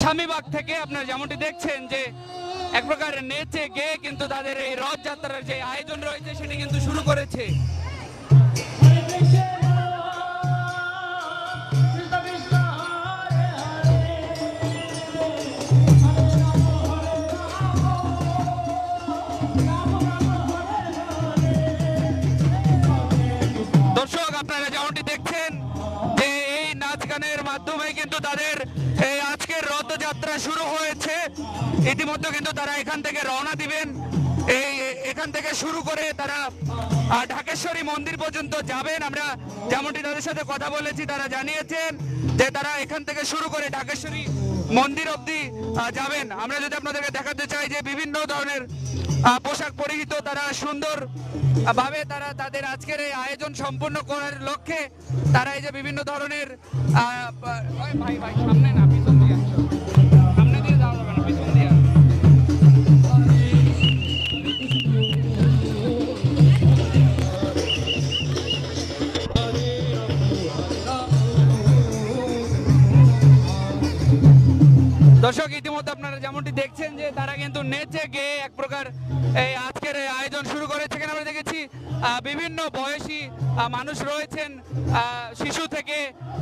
স্বামীবাগ থেকে আপনারা যেমনটি দেখছেন যে এক প্রকার নেচে গেয়ে কিন্তু তাদের এই রথযাত্রার যে আয়োজন রয়েছে সেটি কিন্তু শুরু করেছে। দর্শক আপনারা যেমনটি দেখছেন যে এই নাচ গানের মাধ্যমে কিন্তু তাদের এই আজকের রথযাত্রা শুরু হয়েছে। ইতিমধ্যে কিন্তু তারা এখান থেকে রওনা দিবেন। এখান থেকে শুরু করে তারা ঢাকেশ্বরী মন্দির পর্যন্ত যাবেন। আমরা যেমনটি তাদের সাথে কথা বলেছি তারা জানিয়েছেন যে তারা এখান থেকে শুরু করে ঢাকেশ্বরী মন্দির অবধি যাবেন। আমরা যদি আপনাদেরকে দেখাতে চাই যে বিভিন্ন ধরনের পোশাক পরিহিত তারা সুন্দর ভাবে তারা তাদের আজকের এই আয়োজন সম্পন্ন করার লক্ষ্যে তারা এই যে বিভিন্ন ধরনের ভাই ভাই সামনে না পিছন দিয়ে সামনে দিয়ে যাওয়া যাবে না পিছন দিয়ে। দর্শক ইতিমধ্যে আপনারা যেমনটি দেখছেন যে তারা কিন্তু নেচে গেয়ে এক প্রকার এই আজকের এই আয়োজন শুরু করেছে। এখানে আমরা দেখেছি বিভিন্ন বয়সী মানুষ রয়েছেন, শিশু থেকে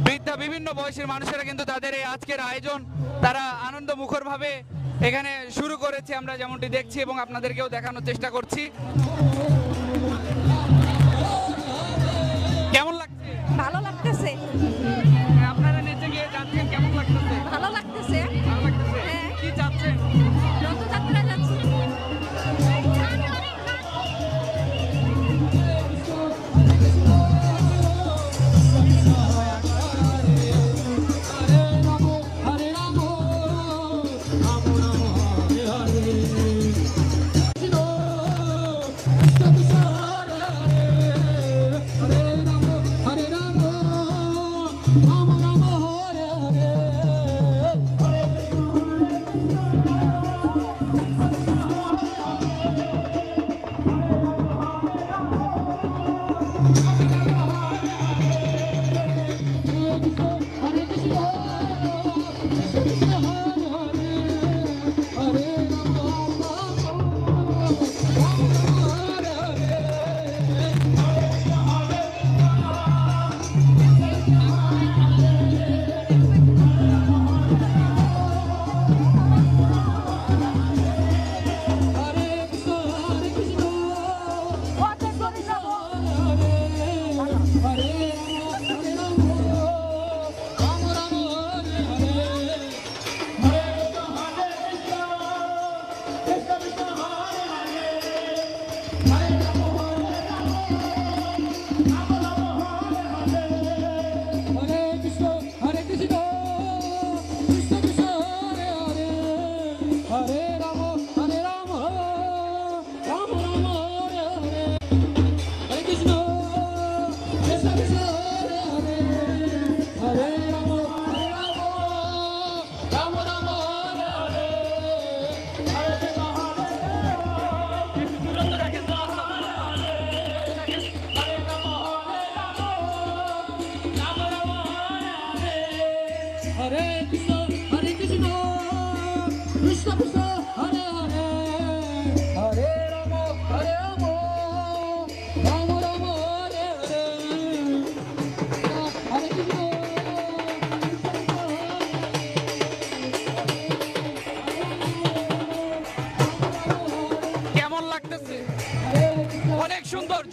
বৃদ্ধা বিভিন্ন বয়সের মানুষেরা কিন্তু তাদের এই আজকের আয়োজন তারা আনন্দ মুখর ভাবে এখানে শুরু করেছে। আমরা যেমনটি দেখছি এবং আপনাদেরকেও দেখানোর চেষ্টা করছি। কেমন লাগছে? ভালো লাগতেছে। আপনারা নেচে গিয়ে যাচ্ছেন, কেমন লাগতেছে? ভালো লাগতেছে। ভালো লাগতেছে। হ্যাঁ। কি চাচ্ছেন? রথযাত্রা যাচ্ছি।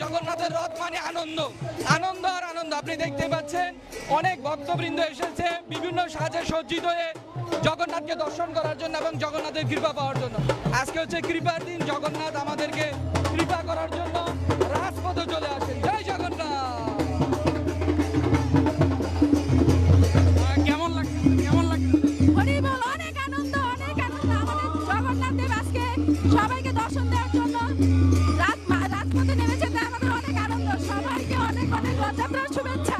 জগন্নাথের রথ মানে আনন্দ, আনন্দ আর আনন্দ। আপনি দেখতে পাচ্ছেন অনেক ভক্তবৃন্দ এসেছে বিভিন্ন সাজে সজ্জিত হয়ে জগন্নাথকে দর্শন করার জন্য এবং জগন্নাথের কৃপা পাওয়ার জন্য। আজকে হচ্ছে কৃপার দিন, জগন্নাথ আমাদেরকে কৃপা করার জন্য রাজপথে চলে আসেন। জয় জগন্নাথ। কেমন লাগছে? কেমন লাগছে? অনেক আনন্দ, অনেক আনন্দ। আমাদের জগন্নাথ দেব আজকে সবাইকে দর্শন দেওয়ার জন্য রাজপথে নেমেছে, তাই আমাদের অনেক আনন্দ। সবাইকে অনেক অনেক রথযাত্রার শুভেচ্ছা।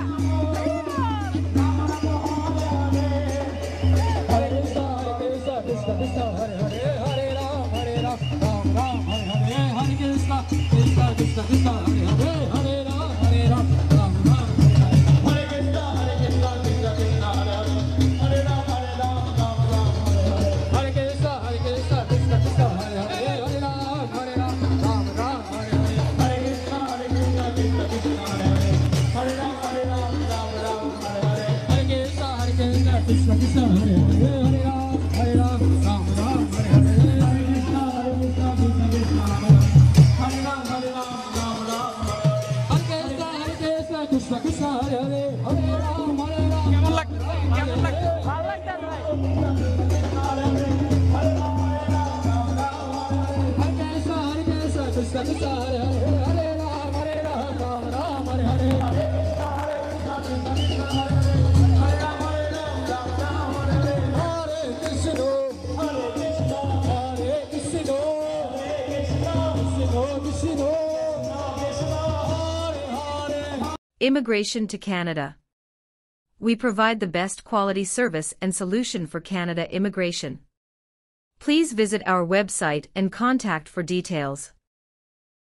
Immigration to Canada. We provide the best quality service and solution for Canada immigration. Please visit our website and contact for details.